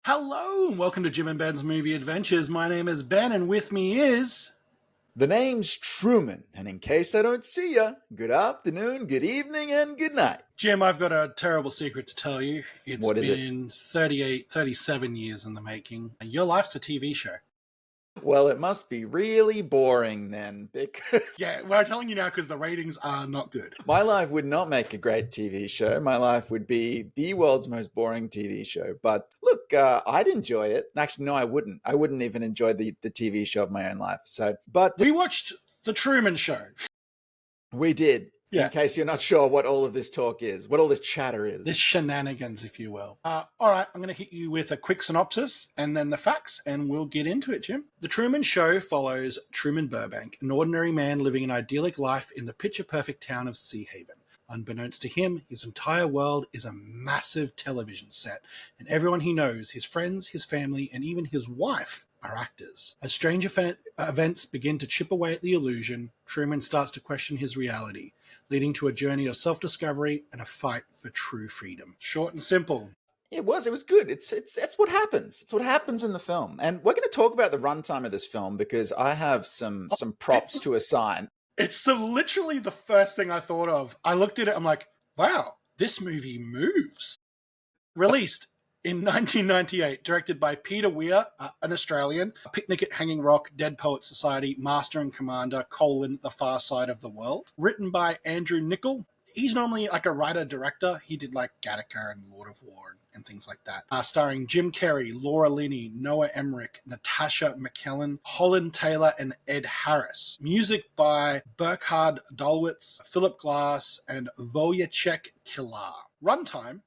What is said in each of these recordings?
Hello and welcome to Jim and Ben's Movie Adventures. My name is Ben and with me is... The name's Truman, and in case I don't see ya, good afternoon, good evening, and good night. Jim, I've got a terrible secret to tell you. It's What is it? been 37 years in the making. Your life's a TV show. Well, it must be really boring then, because Yeah, we're telling you now because the ratings are not good. my life would not make a great TV show. My life would be the world's most boring TV show. But look, I'd enjoy it. Actually, no, I wouldn't. I wouldn't even enjoy the TV show of my own life. But We watched The Truman Show. we did. Yeah. In case you're not sure what all of this talk is, what all this chatter is. This shenanigans, if you will. All right, I'm going to hit you with a quick synopsis and then the facts, and we'll get into it, Jim. The Truman Show follows Truman Burbank, an ordinary man living an idyllic life in the picture-perfect town of Sea Haven. Unbeknownst to him, his entire world is a massive television set, and everyone he knows, his friends, his family, and even his wife, are actors. As strange events begin to chip away at the illusion, Truman starts to question his reality, leading to a journey of self-discovery and a fight for true freedom. Short and simple. It was good. That's what happens. It's what happens in the film. And we're going to talk about the runtime of this film because I have some props to assign. It's so literally the first thing I thought of. I looked at it, I'm like, wow, this movie moves. Released in 1998, directed by Peter Weir, an Australian, Picnic at Hanging Rock, Dead Poets Society, Master and Commander, The Far Side of the World. Written by Andrew Niccol. He's normally like a writer-director. He did like Gattaca and Lord of War and things like that. Starring Jim Carrey, Laura Linney, Noah Emmerich, Natasha McKellen, Holland Taylor, and Ed Harris. Music by Burkhard Dulwitz, Philip Glass, and Wojciech Kilar. Runtime,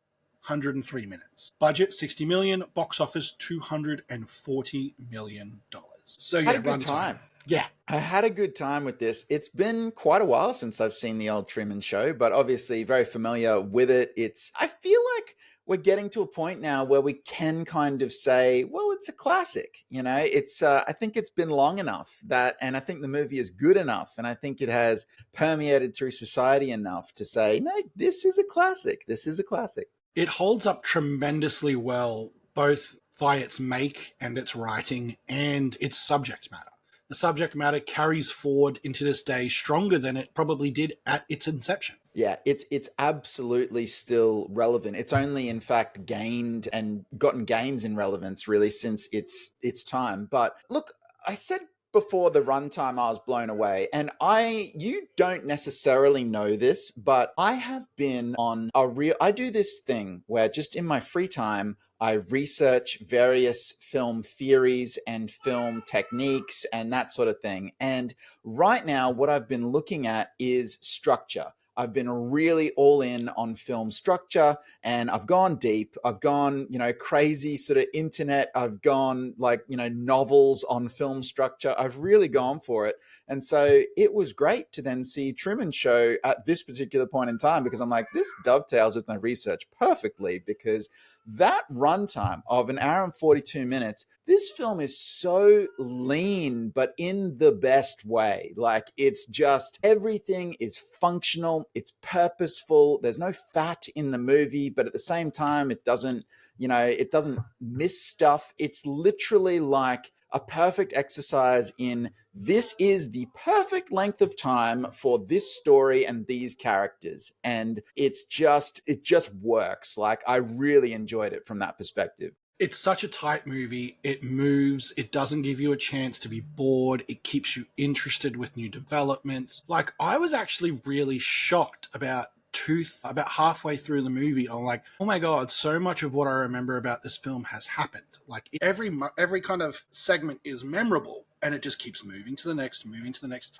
103 minutes. Budget, 60 million. Box office, $240 million. So yeah, Had a good time. Yeah. I had a good time with this. It's been quite a while since I've seen the old Truman Show, but obviously very familiar with it. I feel like we're getting to a point now where we can kind of say, well, it's a classic. You know, I think it's been long enough and I think the movie is good enough. And I think it has permeated through society enough to say, no, this is a classic. This is a classic. It holds up tremendously well, both by its make and its writing and its subject matter. The subject matter carries forward into this day stronger than it probably did at its inception. Yeah, it's absolutely still relevant. It's only, in fact, gained and gotten gains in relevance really since its time. But look, I said before the runtime I was blown away, and you don't necessarily know this, but I have been on I do this thing where just in my free time I research various film theories and film techniques and that sort of thing. And right now, what I've been looking at is structure. I've been really all in on film structure and I've gone deep. I've gone, crazy sort of internet. I've gone novels on film structure. I've really gone for it. And so it was great to then see Truman Show at this particular point in time because I'm like, this dovetails with my research perfectly because that runtime of an hour and 42 minutes, this film is so lean, but in the best way. Like it's just everything is functional. It's purposeful. There's no fat in the movie, but at the same time, it doesn't miss stuff. It's literally like a perfect exercise in this is the perfect length of time for this story and these characters. And it just works. Like I really enjoyed it from that perspective. It's such a tight movie. It moves. It doesn't give you a chance to be bored. It keeps you interested with new developments. Like I was actually really shocked about halfway through the movie. I'm like, oh my God, so much of what I remember about this film has happened. Like every kind of segment is memorable and it just keeps moving to the next.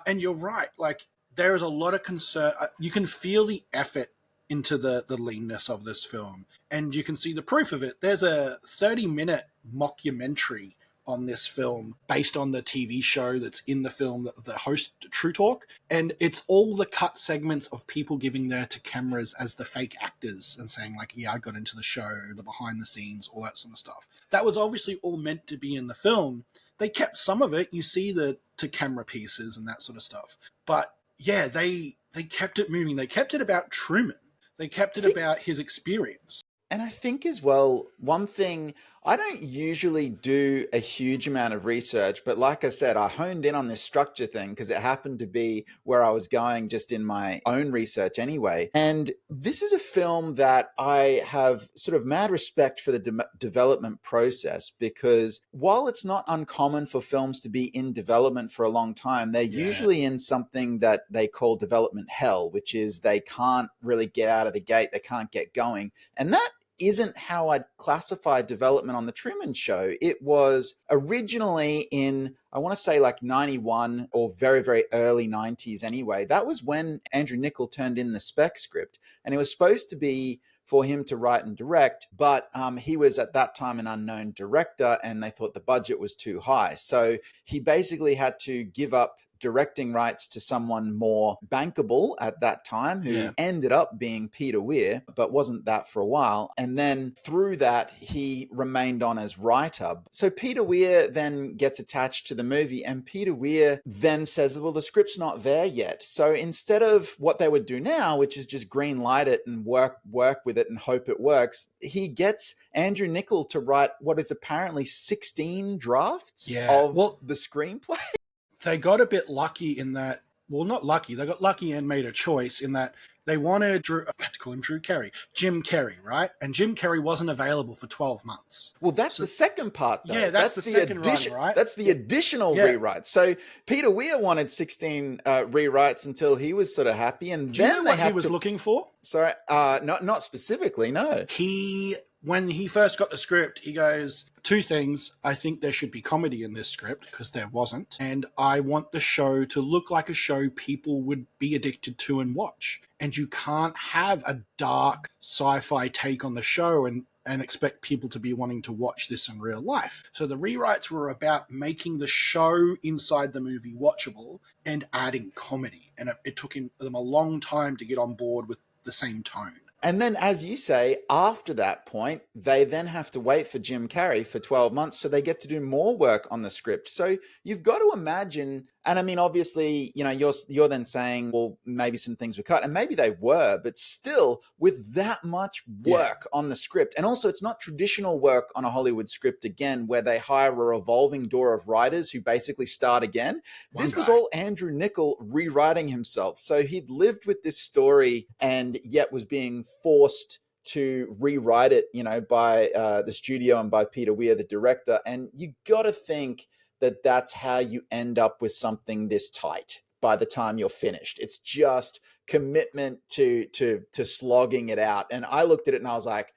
And you're right. Like there is a lot of concern. You can feel the effort into the leanness of this film. And you can see the proof of it. There's a 30-minute mockumentary on this film based on the TV show that's in the film, the host True Talk. And it's all the cut segments of people giving there to cameras as the fake actors and saying like, yeah, I got into the show, the behind the scenes, all that sort of stuff. That was obviously all meant to be in the film. They kept some of it. You see the to camera pieces and that sort of stuff. But yeah, they kept it moving. They kept it about Truman. They kept it about his experience. And I think as well, one thing, I don't usually do a huge amount of research, but like I said, I honed in on this structure thing because it happened to be where I was going just in my own research anyway. And this is a film that I have sort of mad respect for the development process, because while it's not uncommon for films to be in development for a long time, they're Yeah. usually in something that they call development hell, which is they can't really get out of the gate, they can't get going. And that isn't how I'd classify development on the Truman Show. It was originally in, I want to say like 91 or very, very early 90s anyway. That was when Andrew Niccol turned in the spec script. And it was supposed to be for him to write and direct, but he was at that time an unknown director and they thought the budget was too high. So he basically had to give up directing rights to someone more bankable at that time, who Yeah. ended up being Peter Weir, but wasn't that for a while. And then through that, he remained on as writer. So Peter Weir then gets attached to the movie, and Peter Weir then says, well, the script's not there yet. So instead of what they would do now, which is just green light it and work with it and hope it works, he gets Andrew Niccol to write what is apparently 16 drafts Yeah. of Well, the screenplay. they got a bit lucky in that, well, not lucky, they got lucky and made a choice in that they wanted I had to call him Drew Carey, Jim Carrey, right? And Jim Carrey wasn't available for 12 months. Well, that's So, the second part, though. yeah, that's the second addition. run, right? That's the additional Yeah. rewrite. So Peter Weir wanted 16 rewrites until he was sort of happy, and Do you then know they what he had was to. looking for? Sorry, not specifically. No. When he first got the script, he goes, two things. I think there should be comedy in this script, because there wasn't. And I want the show to look like a show people would be addicted to and watch. And you can't have a dark sci-fi take on the show and expect people to be wanting to watch this in real life. So the rewrites were about making the show inside the movie watchable and adding comedy. And it took them a long time to get on board with the same tone. And then, as you say, after that point, they then have to wait for Jim Carrey for 12 months. So they get to do more work on the script. So you've got to imagine, and I mean, obviously, you know, you're then saying, well, maybe some things were cut, and maybe they were, but still with that much work on the script. And also, it's not traditional work on a Hollywood script, again, where they hire a revolving door of writers who basically start again. This was all Andrew Niccol rewriting himself. So he'd lived with this story and yet was being forced to rewrite it, you know, by the studio and by Peter Weir, the director. And you got to think that that's how you end up with something this tight by the time you're finished. It's just commitment to slogging it out. And I looked at it and I was like,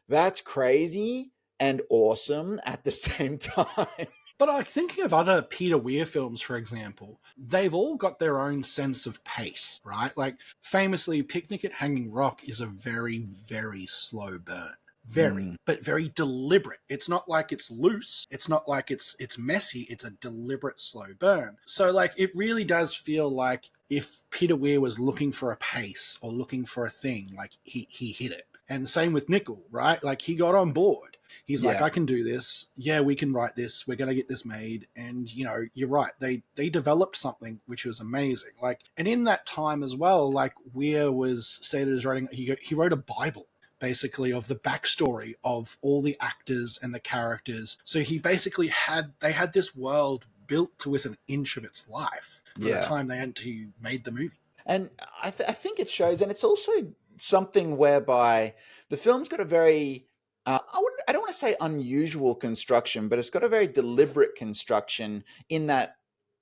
that's crazy and awesome at the same time. But like, thinking of other Peter Weir films, for example, they've all got their own sense of pace, right? Like, famously, Picnic at Hanging Rock is a very, very slow burn. But very deliberate. It's not like it's loose. It's not like it's messy. It's a deliberate slow burn. So like, it really does feel like if Peter Weir was looking for a pace or looking for a thing, like he hit it. And same with Niccol, right? Like, he got on board. He's like, I can do this. Yeah, we can write this. We're going to get this made. And, you know, you're right. They developed something which was amazing. Like, and in that time as well, like, Weir was stated as writing, he wrote a Bible, basically, of the backstory of all the actors and the characters. So he basically they had this world built to within an inch of its life by the time they made the movie. And I think it shows, and it's also something whereby the film's got a very, I don't want to say unusual construction, but it's got a very deliberate construction in that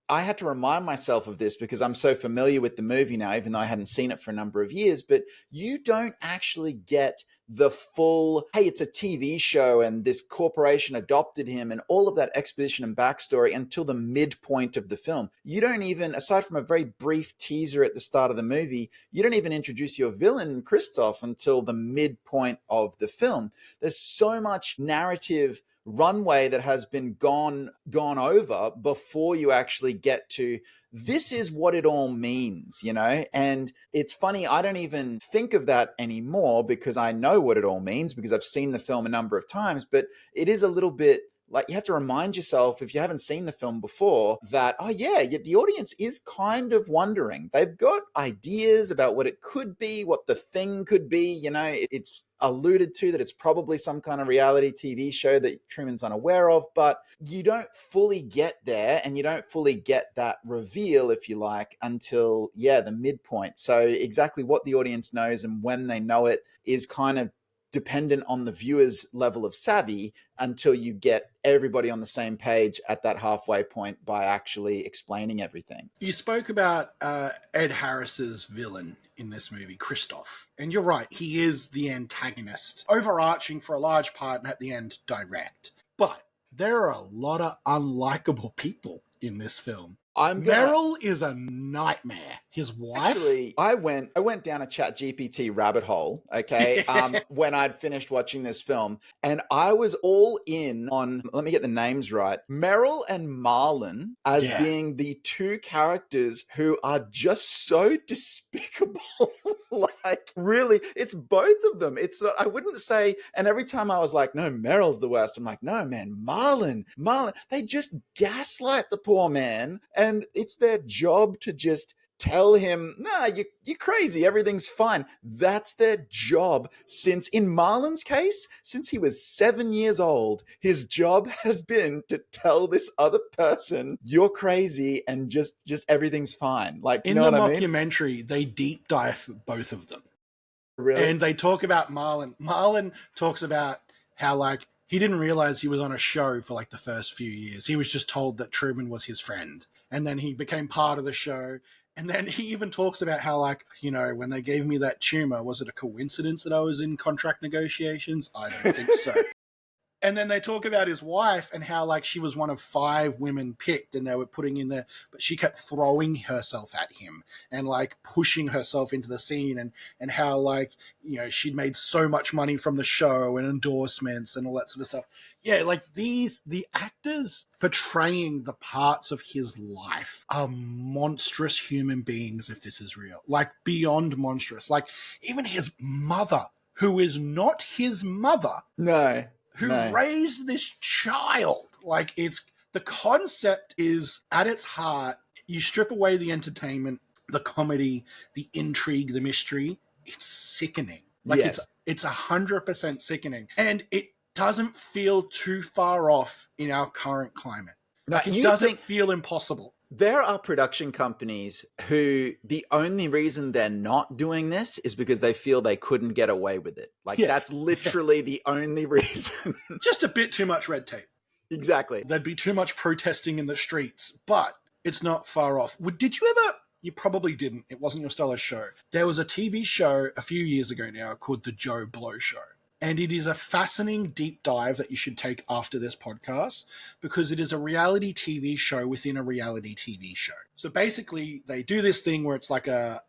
I had to remind myself of this because I'm so familiar with the movie now, even though I hadn't seen it for a number of years. But you don't actually get the full, hey, it's a TV show and this corporation adopted him and all of that exposition and backstory until the midpoint of the film. You don't even, aside from a very brief teaser at the start of the movie, you don't even introduce your villain, Christoph, until the midpoint of the film. There's so much narrative runway that has been gone over before you actually get to this is what it all means, you know? And it's funny, I don't even think of that anymore because I know what it all means because I've seen the film a number of times, but it is a little bit like, you have to remind yourself, if you haven't seen the film before, that, oh yeah, the audience is kind of wondering. They've got ideas about what it could be, what the thing could be. You know, it's alluded to that it's probably some kind of reality TV show that Truman's unaware of, but you don't fully get there, and you don't fully get that reveal, if you like, until, yeah, the midpoint. So exactly what the audience knows and when they know it is kind of dependent on the viewer's level of savvy, until you get everybody on the same page at that halfway point by actually explaining everything. You spoke about Ed Harris's villain in this movie, Christoph. And you're right, he is the antagonist, overarching for a large part, and at the end, direct. But there are a lot of unlikable people in this film. Meryl is a nightmare. His wife. Actually, I went down a ChatGPT rabbit hole, okay, when I'd finished watching this film, and I was all in on, let me get the names right, Meryl and Marlon as being the two characters who are just so despicable. Like, really, it's both of them. It's, I wouldn't say, and every time I was like, no, Meryl's the worst, I'm like, no, man, Marlon, they just gaslight the poor man, and it's their job to just tell him, nah, you're crazy, everything's fine. That's their job. Since, in Marlon's case, since he was 7 years old, his job has been to tell this other person, you're crazy, and just everything's fine. Like, you know what I mean? In the mockumentary, they deep dive both of them. Really? And they talk about Marlon. Marlon talks about how, like, he didn't realize he was on a show for like the first few years. He was just told that Truman was his friend. And then he became part of the show. And then he even talks about how, like, you know, when they gave me that tumor, was it a coincidence that I was in contract negotiations? I don't think so. And then they talk about his wife and how, like, she was one of 5 women picked, and they were putting in there, but she kept throwing herself at him and, like, pushing herself into the scene, and how, like, you know, she'd made so much money from the show and endorsements and all that sort of stuff. Yeah, like, the actors portraying the parts of his life are monstrous human beings, if this is real. Like, beyond monstrous. Like, even his mother, who is not his mother. No. Who raised this child. Like, it's, the concept is, at its heart, you strip away the entertainment, the comedy, the intrigue, the mystery, it's sickening. Like, yes. It's 100% sickening. And it doesn't feel too far off in our current climate. Like, it doesn't feel impossible. There are production companies who the only reason they're not doing this is because they feel they couldn't get away with it. Like, that's literally the only reason. Just a bit too much red tape. Exactly. There'd be too much protesting in the streets, but it's not far off. Did you ever... You probably didn't. It wasn't your style of show. There was a TV show a few years ago now called The Joe Blow Show. And it is a fascinating deep dive that you should take after this podcast, because it is a reality TV show within a reality TV show. So basically, they do this thing where it's like a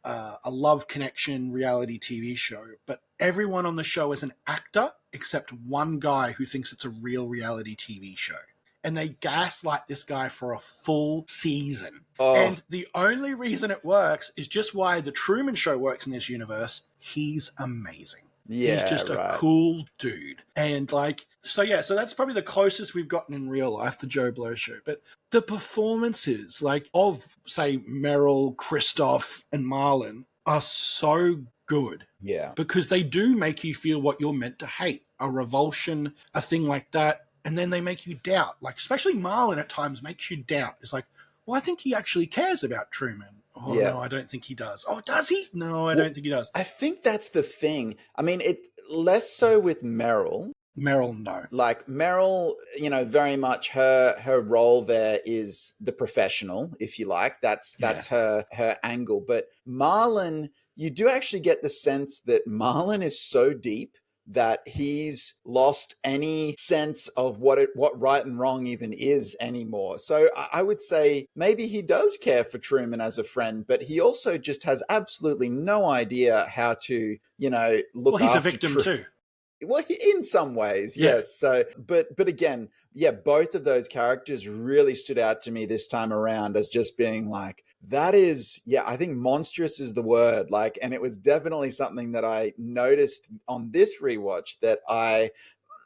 love connection reality TV show, but everyone on the show is an actor except one guy who thinks it's a real reality TV show. And they gaslight this guy for a full season. Oh. And the only reason it works is just why the Truman Show works in this universe. He's amazing. Yeah, he's just a cool dude. And, like, so that's probably the closest we've gotten in real life, the Joe Blow Show. But the performances, like, of, say, Meryl, Christoph, and Marlon are so good. Yeah. Because they do make you feel what you're meant to hate. A revulsion, a thing like that. And then they make you doubt. Like, especially Marlon at times makes you doubt. It's like, well, I think he actually cares about Truman. Oh, yeah. No, I don't think he does. Oh, does he? No, I don't think he does. I think that's the thing. I mean, it less so with Meryl. Meryl, no. Like, Meryl, you know, very much her role there is the professional, if you like. That's her angle. But Marlon, you do actually get the sense that Marlon is so deep that he's lost any sense of what right and wrong even is anymore. So I would say maybe he does care for Truman as a friend, but he also just has absolutely no idea how to, you know, look after. Well, he's a victim too. Well, in some ways, yes. So, but again, yeah, both of those characters really stood out to me this time around as just being like, that is, yeah, I think monstrous is the word. Like, and it was definitely something that I noticed on this rewatch that I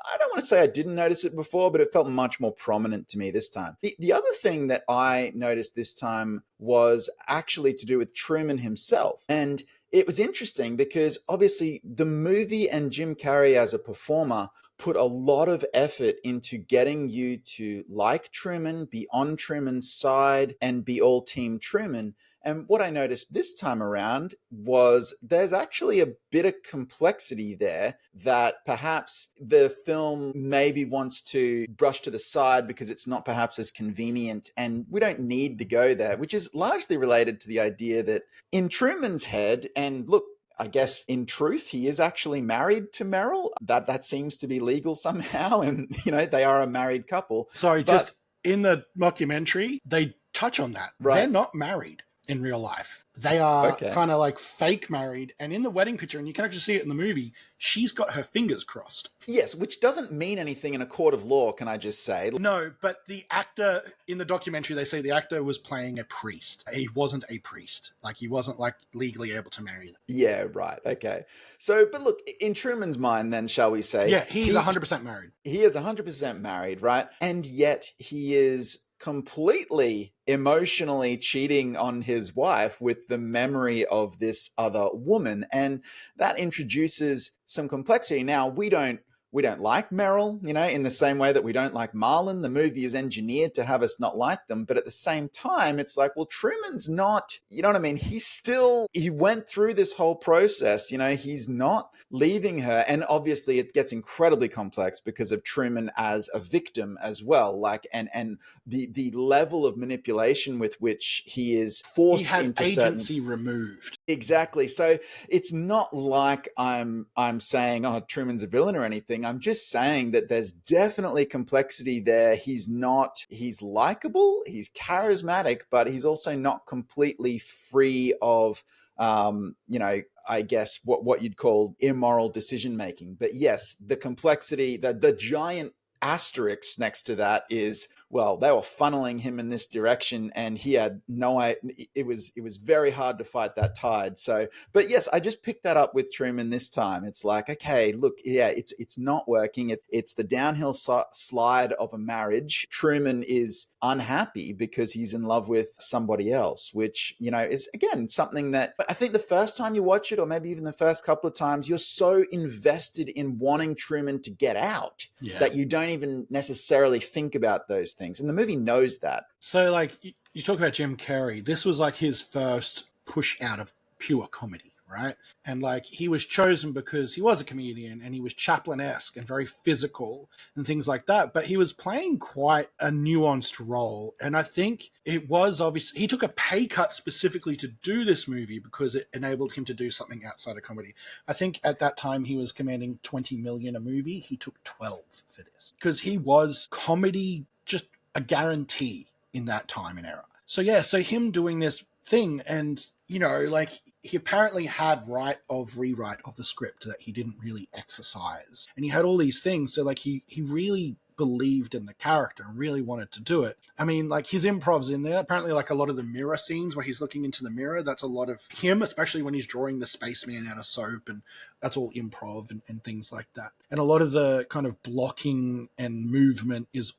I don't want to say I didn't notice it before, but it felt much more prominent to me this time. The other thing that I noticed this time was actually to do with Truman himself. And it was interesting because obviously the movie and Jim Carrey as a performer put a lot of effort into getting you to like Truman, be on Truman's side, and be all Team Truman. And what I noticed this time around was there's actually a bit of complexity there that perhaps the film maybe wants to brush to the side because it's not perhaps as convenient. And we don't need to go there, which is largely related to the idea that in Truman's head, and look, I guess in truth, he is actually married to Meryl. That seems to be legal somehow. And, they are a married couple. Sorry, But, just in the documentary, they touch on that. Right. They're not married in real life. They are Okay. kind of like fake married. And in the wedding picture, and you can actually see it in the movie, she's got her fingers crossed. Yes, which doesn't mean anything in a court of law, can I just say? No, but the actor in the documentary, they say the actor was playing a priest. He wasn't a priest. Like, he wasn't like legally able to marry them. Yeah, right. Okay. So, but look, in Truman's mind, then, shall we say? Yeah, he's 100% married. He is 100% married, right? And yet he is completely emotionally cheating on his wife with the memory of this other woman. And that introduces some complexity. Now, we don't like Meryl, in the same way that we don't like Marlon. The movie is engineered to have us not like them. But at the same time, it's like, well, Truman's not, you know what I mean? He went through this whole process, he's not leaving her. And obviously it gets incredibly complex because of Truman as a victim as well. Like, and the level of manipulation with which he is forced into agency removed. Exactly. So it's not like I'm saying, oh, Truman's a villain or anything. I'm just saying that there's definitely complexity there. He's likable, he's charismatic, but he's also not completely free of, I guess what you'd call immoral decision making. But yes, the complexity, the giant asterisk next to that is, well, they were funneling him in this direction and he had no idea. It was very hard to fight that tide. So, but yes, I just picked that up with Truman this time. It's like, okay, look, yeah, it's not working. It's the downhill slide of a marriage. Truman is unhappy because he's in love with somebody else, which, is again something that I think the first time you watch it, or maybe even the first couple of times, you're so invested in wanting Truman to get out that you don't even necessarily think about those things. And the movie knows that. So, like, you talk about Jim Carrey. This was like his first push out of pure comedy, right? And like, he was chosen because he was a comedian and he was Chaplin-esque and very physical and things like that. But he was playing quite a nuanced role. And I think it was obvious he took a pay cut specifically to do this movie because it enabled him to do something outside of comedy. I think at that time he was commanding $20 million a movie. He took 12 for this because he was comedy, just a guarantee in that time and era. So yeah, so him doing this thing, and like, he apparently had rewrite of the script that he didn't really exercise, and he had all these things. So like, he really believed in the character and really wanted to do it. I mean, like, his improv's in there. Apparently, like, a lot of the mirror scenes where he's looking into the mirror, that's a lot of him, especially when he's drawing the spaceman out of soap, and that's all improv and things like that. And a lot of the kind of blocking and movement is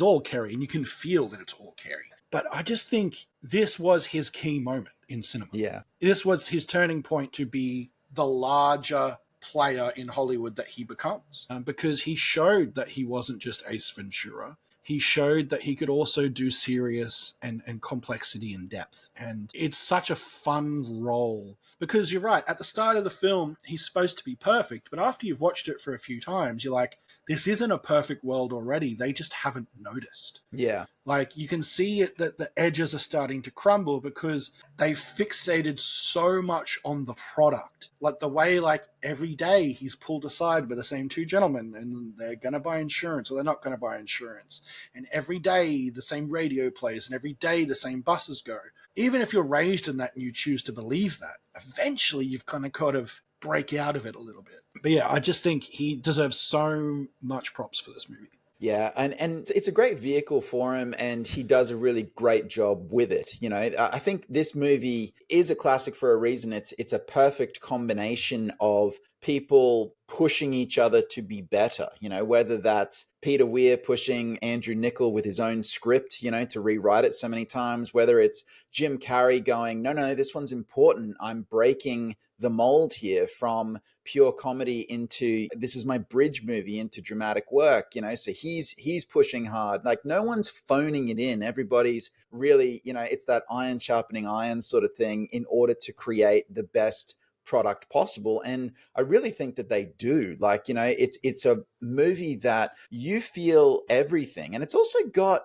all Carrey, and you can feel that it's all Carrey. But I just think this was his key moment in cinema. Yeah. This was his turning point to be the larger player in Hollywood that he becomes, because he showed that he wasn't just Ace Ventura. He showed that he could also do serious and complexity and depth. And it's such a fun role because you're right. At the start of the film, he's supposed to be perfect. But after you've watched it for a few times, you're like, this isn't a perfect world already. They just haven't noticed. Yeah. Like, you can see it that the edges are starting to crumble because they fixated so much on the product. Like, the way, like, every day he's pulled aside by the same two gentlemen and they're going to buy insurance or they're not going to buy insurance. And every day the same radio plays and every day the same buses go. Even if you're raised in that and you choose to believe that, eventually you've kind of break out of it a little bit. But yeah, I just think he deserves so much props for this movie. Yeah, and it's a great vehicle for him, and he does a really great job with it. I think this movie is a classic for a reason. It's a perfect combination of people pushing each other to be better, whether that's Peter Weir pushing Andrew Niccol with his own script, to rewrite it so many times, whether it's Jim Carrey going, no, this one's important. I'm breaking the mold here from pure comedy into, this is my bridge movie into dramatic work, so he's pushing hard. Like, no one's phoning it in. Everybody's really, it's that iron sharpening iron sort of thing in order to create the best product possible. And I really think that they do. Like, it's a movie that you feel everything. And it's also got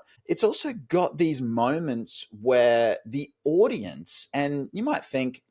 these moments where the audience, and you might think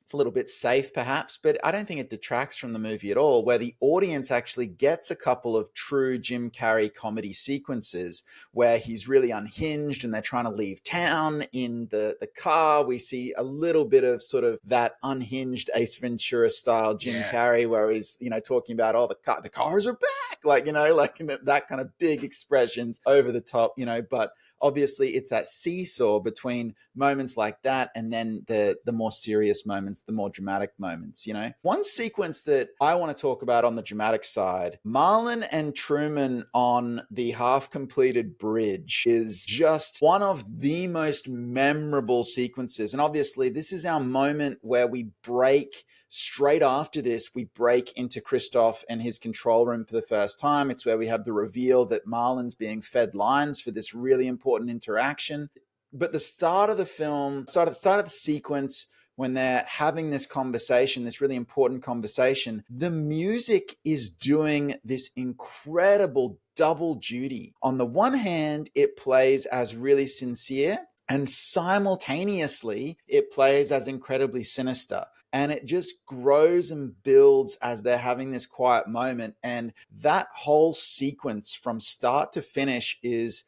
it's a little bit safe perhaps, but I don't think it detracts from the movie at all, where the audience actually gets a couple of true Jim Carrey comedy sequences where he's really unhinged and they're trying to leave town in the car. We see a little bit of sort of that unhinged Ace Ventura style Jim Carrey, where he's, talking about, oh, the cars are back, like, like that kind of big expressions over the top, but obviously it's that seesaw between moments like that and then the more serious moments, the more dramatic moments, One sequence that I want to talk about on the dramatic side, Marlon and Truman on the half-completed bridge, is just one of the most memorable sequences. And obviously this is our moment where we break. Straight after this, we break into Christoph and his control room for the first time. It's where we have the reveal that Marlon's being fed lines for this really important interaction. But the start of the film, start of the sequence, when they're having this conversation, this really important conversation, the music is doing this incredible double duty. On the one hand, it plays as really sincere, and simultaneously, it plays as incredibly sinister. And it just grows and builds as they're having this quiet moment. And that whole sequence from start to finish is,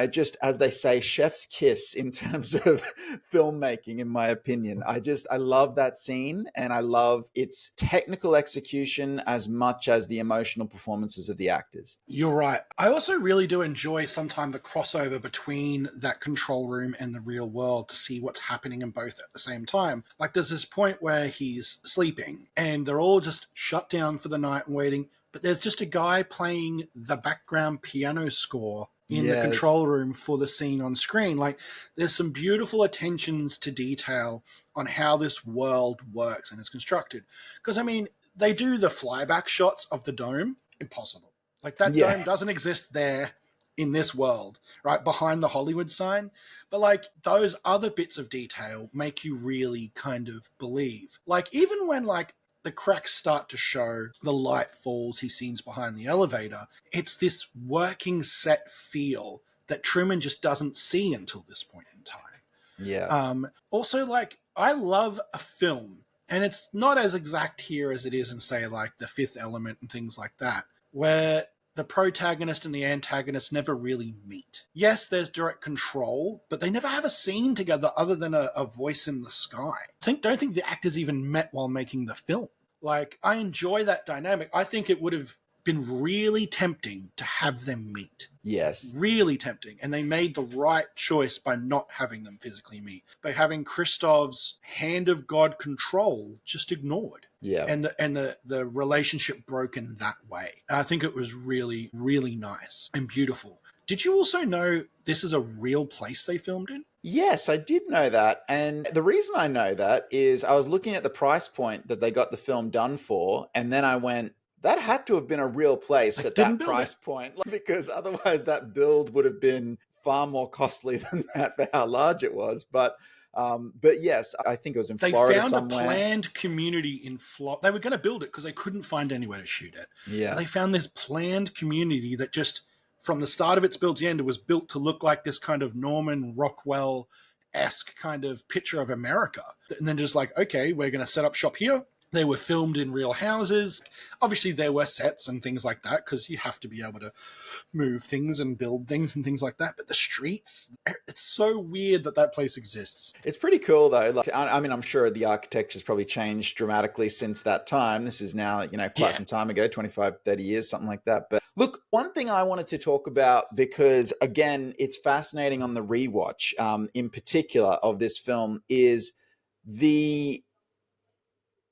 just as they say, chef's kiss in terms of filmmaking, in my opinion. I love that scene, and I love its technical execution as much as the emotional performances of the actors. You're right. I also really do enjoy sometimes the crossover between that control room and the real world to see what's happening in both at the same time. Like, there's this point where he's sleeping and they're all just shut down for the night and waiting, but there's just a guy playing the background piano score in the control room for the scene on screen. Like, there's some beautiful attentions to detail on how this world works and is constructed. Because, I mean, they do the flyback shots of the dome. Impossible. Like, that dome doesn't exist there in this world, right? Behind the Hollywood sign. But like, those other bits of detail make you really kind of believe. Like, even when like the cracks start to show, the light falls, he sees behind the elevator, it's this working set feel that Truman just doesn't see until this point in time. Yeah. Also, like, I love a film, and it's not as exact here as it is in, say, like The Fifth Element and things like that, where the protagonist and the antagonist never really meet. Yes, there's direct control, but they never have a scene together other than a voice in the sky. Don't think the actors even met while making the film. Like, I enjoy that dynamic. I think it would have been really tempting to have them meet. Yes. Really tempting. And they made the right choice by not having them physically meet, by having Christov's hand of God control just ignored. Yeah. And the relationship broken that way. And I think it was really, really nice and beautiful. Did you also know this is a real place they filmed in? Yes, I did know that. And the reason I know that is I was looking at the price point that they got the film done for, and then I went, that had to have been a real place at that price point, because otherwise that build would have been far more costly than that for how large it was. But yes, I think it was in Florida somewhere. They found a planned community in Florida. They were going to build it because they couldn't find anywhere to shoot it. Yeah. But they found this planned community that just, from the start of its build to the end, it was built to look like this kind of Norman Rockwell-esque kind of picture of America. And then just like, okay, we're going to set up shop here. They were filmed in real houses. Obviously, there were sets and things like that because you have to be able to move things and build things and things like that. But the streets, it's so weird that that place exists. It's pretty cool, though. Like, I mean, I'm sure the architecture's probably changed dramatically since that time. This is now, quite some time ago, 25, 30 years, something like that. But look, one thing I wanted to talk about, because, again, it's fascinating on the rewatch, in particular of this film, is the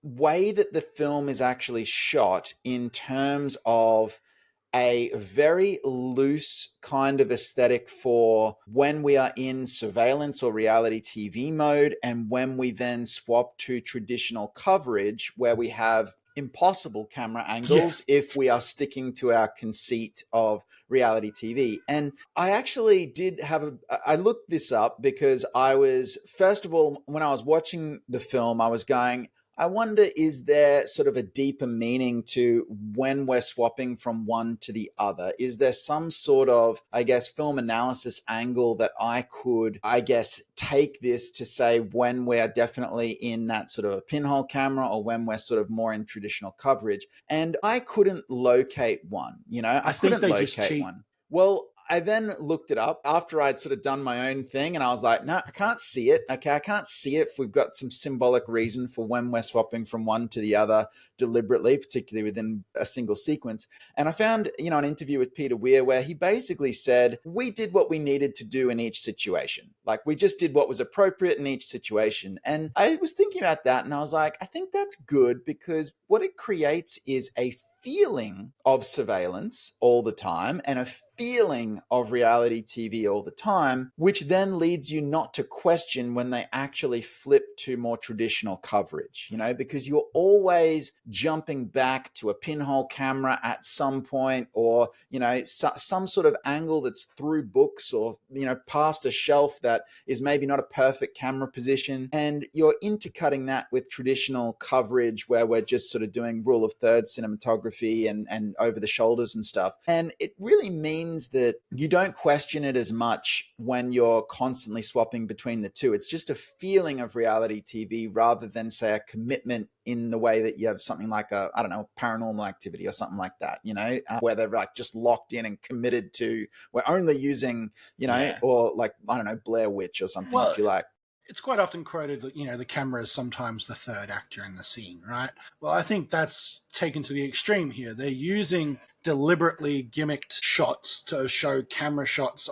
way that the film is actually shot in terms of a very loose kind of aesthetic for when we are in surveillance or reality TV mode, and when we then swap to traditional coverage where we have impossible camera angles if we are sticking to our conceit of reality TV. And I actually did have I looked this up because I was, first of all, when I was watching the film, I was going, I wonder, is there sort of a deeper meaning to when we're swapping from one to the other? Is there some sort of, I guess, film analysis angle that I could, I guess, take this to say when we're definitely in that sort of a pinhole camera or when we're sort of more in traditional coverage? And I couldn't locate one, I I think couldn't they just locate cheat. one. Well, I then looked it up after I'd sort of done my own thing, and I was like, no, I can't see it. Okay, I can't see it if we've got some symbolic reason for when we're swapping from one to the other deliberately, particularly within a single sequence. And I found, an interview with Peter Weir where he basically said, we did what we needed to do in each situation. Like, we just did what was appropriate in each situation. And I was thinking about that, and I was like, I think that's good, because what it creates is a feeling of surveillance all the time and a feeling of reality TV all the time, which then leads you not to question when they actually flip to more traditional coverage, because you're always jumping back to a pinhole camera at some point, or, some sort of angle that's through books, or, past a shelf that is maybe not a perfect camera position. And you're intercutting that with traditional coverage where we're just sort of doing rule of thirds cinematography and over the shoulders and stuff. And it really means that you don't question it as much when you're constantly swapping between the two. It's just a feeling of reality TV rather than, say, a commitment in the way that you have something like Paranormal Activity or something like that, where they're like just locked in and committed to, we're only using, or like, Blair Witch or something, Well, if you like. it's quite often quoted that, the camera is sometimes the third actor in the scene, right? Well, I think that's taken to the extreme here. They're using deliberately gimmicked shots to show camera shots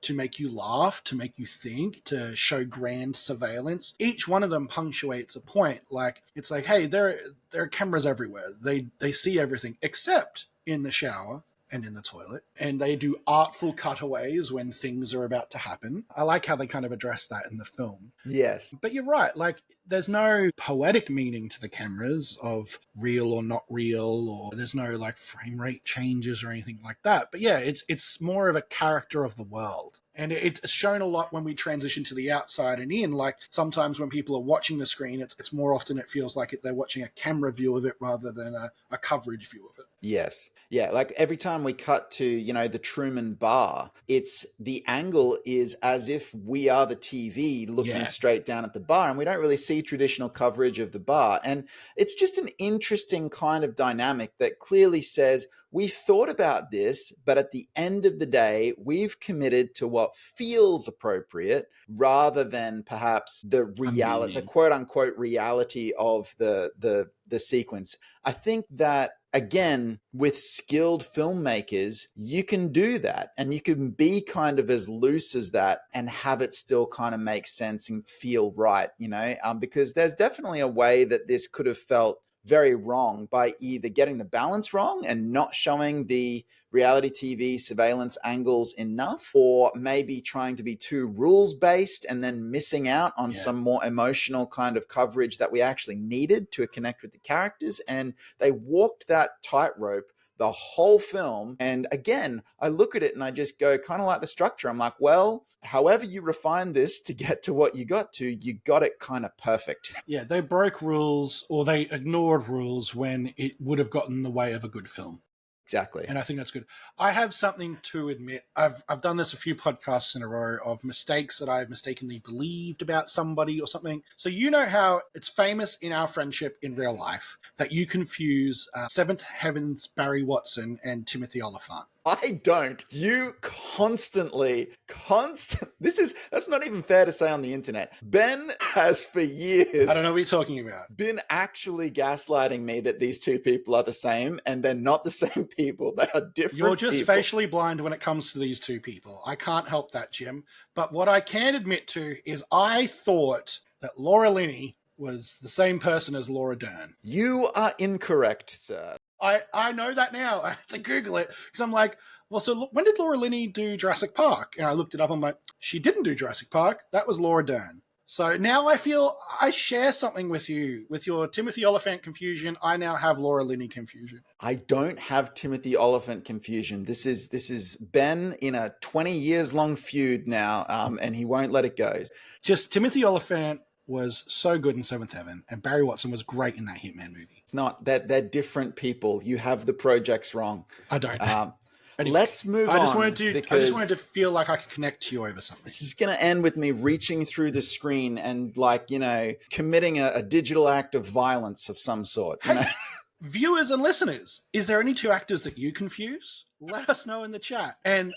to make you laugh, to make you think, to show grand surveillance. Each one of them punctuates a point. Like, it's like, hey, there are cameras everywhere. They see everything except in the shower and in the toilet, and they do artful cutaways when things are about to happen. I like how they kind of address that in the film. Yes. But you're right, like, there's no poetic meaning to the cameras of real or not real, or there's no like frame rate changes or anything like that. But yeah, it's more of a character of the world. And it's shown a lot when we transition to the outside and in. Like, sometimes when people are watching the screen, it's more often it feels like they're watching a camera view of it rather than a coverage view of it. Yes. Yeah. Like every time we cut to, the Truman bar, the angle is as if we are the TV looking Yeah. straight down at the bar, and we don't really see traditional coverage of the bar. And it's just an interesting kind of dynamic that clearly says, we thought about this, but at the end of the day, we've committed to what feels appropriate rather than perhaps the quote unquote reality of the sequence. I think that, again, with skilled filmmakers, you can do that, and you can be kind of as loose as that and have it still kind of make sense and feel right, because there's definitely a way that this could have felt very wrong by either getting the balance wrong and not showing the reality TV surveillance angles enough, or maybe trying to be too rules based and then missing out on some more emotional kind of coverage that we actually needed to connect with the characters. And they walked that tightrope the whole film. And again, I look at it and I just go, kind of like the structure, I'm like, well, however you refine this to get to what you got it kind of perfect. Yeah, they broke rules, or they ignored rules when it would have gotten in the way of a good film. Exactly. And I think that's good. I have something to admit. I've done this a few podcasts in a row of mistakes that I've mistakenly believed about somebody or something. So you know how it's famous in our friendship in real life that you confuse Seventh Heaven's Barry Watson and Timothy Oliphant. I don't. You that's not even fair to say on the internet. Ben has for years, I don't know what you're talking about, been actually gaslighting me that these two people are the same, and they're not the same people. They are different. You're just people. facially blind when it comes to these two people. I can't help that, Jim. But what I can admit to is I thought that Laura Linney was the same person as Laura Dern. You are incorrect, sir. I know that now. I have to Google it because I'm like, well, so when did Laura Linney do Jurassic Park? And I looked it up. I'm like, she didn't do Jurassic Park. That was Laura Dern. So now I feel I share something with you. With your Timothy Oliphant confusion, I now have Laura Linney confusion. I don't have Timothy Oliphant confusion. This is Ben in a 20 years long feud now, and he won't let it go. Just Timothy Oliphant was so good in Seventh Heaven, and Barry Watson was great in that Hitman movie. It's not that they're different people. You have the projects wrong. I don't. Anyway, let's move on. I just wanted to feel like I could connect to you over something. This is going to end with me reaching through the screen and, like, committing a digital act of violence of some sort. Hey, viewers and listeners, is there any two actors that you confuse? Let us know in the chat and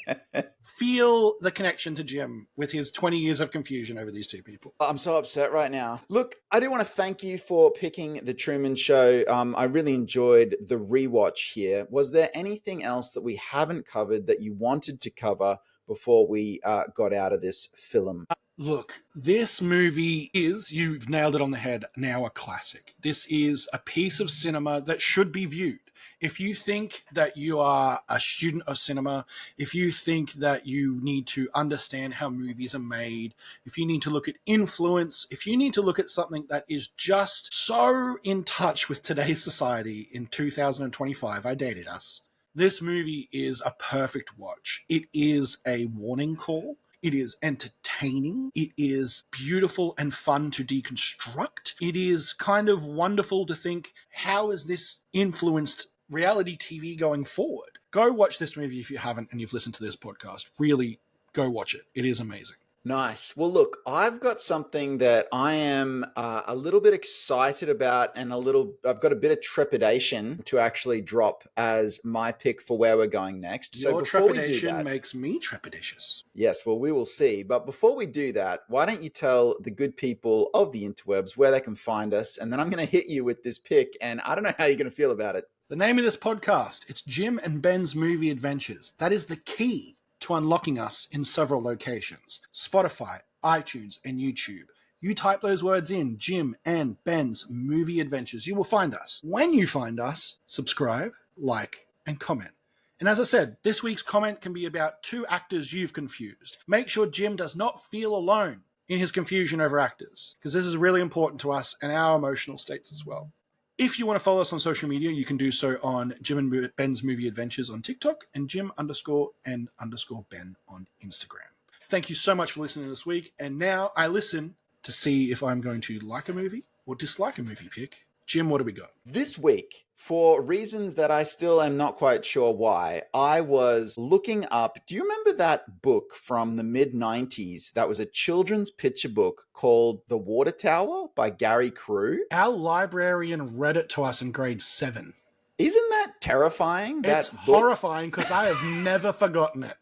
feel the connection to Jim with his 20 years of confusion over these two people. I'm so upset right now. Look, I do want to thank you for picking The Truman Show. I really enjoyed the rewatch here. Was there anything else that we haven't covered that you wanted to cover before we got out of this film? Look, this movie is, you've nailed it on the head, now a classic. This is a piece of cinema that should be viewed. If you think that you are a student of cinema, if you think that you need to understand how movies are made, if you need to look at influence, if you need to look at something that is just so in touch with today's society in 2025, I dated us, this movie is a perfect watch. It is a warning call. It is entertaining. It is beautiful and fun to deconstruct. It is kind of wonderful to think, how has this influenced reality TV going forward? Go watch this movie if you haven't and you've listened to this podcast. Really, go watch it. It is amazing. Nice. Well, look, I've got something that I am a little bit excited about, and I've got a bit of trepidation to actually drop as my pick for where we're going next. Your trepidation makes me trepidatious. Yes, well, we will see. But before we do that, why don't you tell the good people of the interwebs where they can find us, and then I'm going to hit you with this pick, and I don't know how you're going to feel about it. The name of this podcast, it's Jim and Ben's Movie Adventures. That is the key to unlocking us in several locations: Spotify, iTunes, and YouTube. You type those words in, Jim and Ben's Movie Adventures, you will find us. When you find us, subscribe, like, and comment. And as I said, this week's comment can be about two actors you've confused. Make sure Jim does not feel alone in his confusion over actors, because this is really important to us and our emotional states as well. If you want to follow us on social media, you can do so on Jim and Ben's Movie Adventures on TikTok and Jim_and_Ben on Instagram. Thank you so much for listening this week. And now I listen to see if I'm going to like a movie or dislike a movie pick. Jim, what do we got? This week, for reasons that I still am not quite sure why, I was looking up. Do you remember that book from the mid-90s that was a children's picture book called The Water Tower by Gary Crew? Our librarian read it to us in grade 7. Isn't that terrifying? It's horrifying because I have never forgotten it.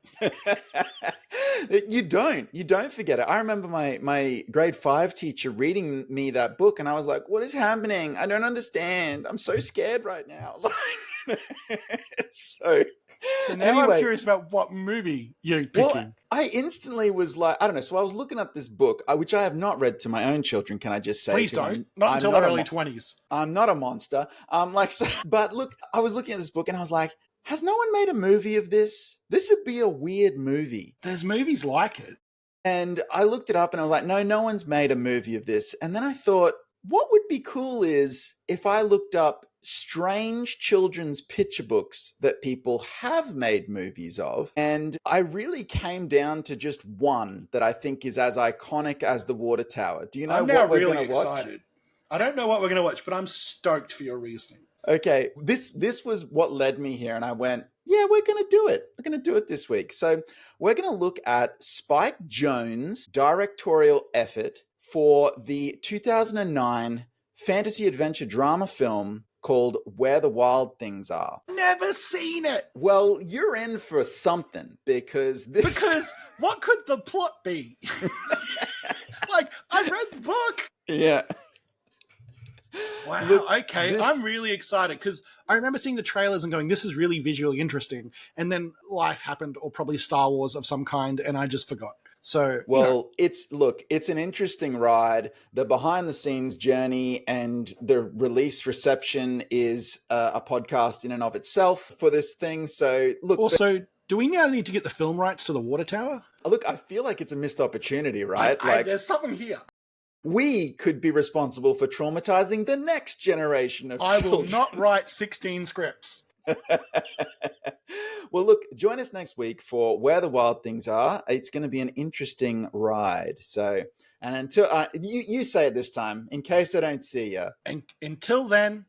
You don't forget it. I remember my grade 5 teacher reading me that book, and I was like, what is happening? I don't understand. I'm so scared right now. So now anyway, I'm curious about what movie you're picking. Well, I instantly was like, I don't know. So I was looking up this book, which I have not read to my own children. Can I just say? Please don't. Not until their early 20s. I'm not a monster. But look, I was looking at this book and I was like, has no one made a movie of this? This would be a weird movie. There's movies like it. And I looked it up and I was like, no one's made a movie of this. And then I thought, what would be cool is if I looked up strange children's picture books that people have made movies of. And I really came down to just one that I think is as iconic as The Water Tower. Do you know what we're going to watch? Excited. I don't know what we're going to watch, but I'm stoked for your reasoning. Okay, this was what led me here, and I went, yeah, we're going to do it. We're going to do it this week. So we're going to look at Spike Jonze's directorial effort for the 2009 fantasy adventure drama film called Where the Wild Things Are. Never seen it. Well, you're in for something because what could the plot be? Like, I read the book. Yeah. Wow. Look, okay, I'm really excited because I remember seeing the trailers and going, this is really visually interesting. And then life happened, or probably Star Wars of some kind, and I just forgot. So, Well, it's an interesting ride. The behind the scenes journey and the release reception is a podcast in and of itself for this thing. So, also, do we now need to get the film rights to the water tower? I feel like it's a missed opportunity, right? There's something here. We could be responsible for traumatizing the next generation of I children. will not write 16 scripts. Well, look, join us next week for Where the Wild Things Are. It's going to be an interesting ride. So, and until you say it this time, in case I don't see you. And until then,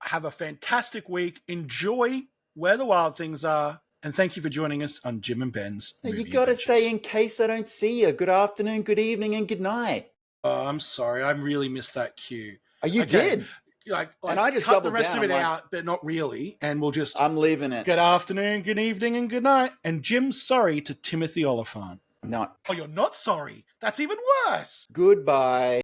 have a fantastic week. Enjoy Where the Wild Things Are. And thank you for joining us on Jim and Ben's Movie You got to Adventures. say, in case I don't see you, good afternoon, good evening, and good night. Oh, I'm sorry. I really missed that cue. Oh, you did? And I just cut the doubled rest down. of it out, but not really. And we'll just... I'm leaving it. Good afternoon, good evening, and good night. And Jim's sorry to Timothy Oliphant. Not. Oh, you're not sorry? That's even worse. Goodbye.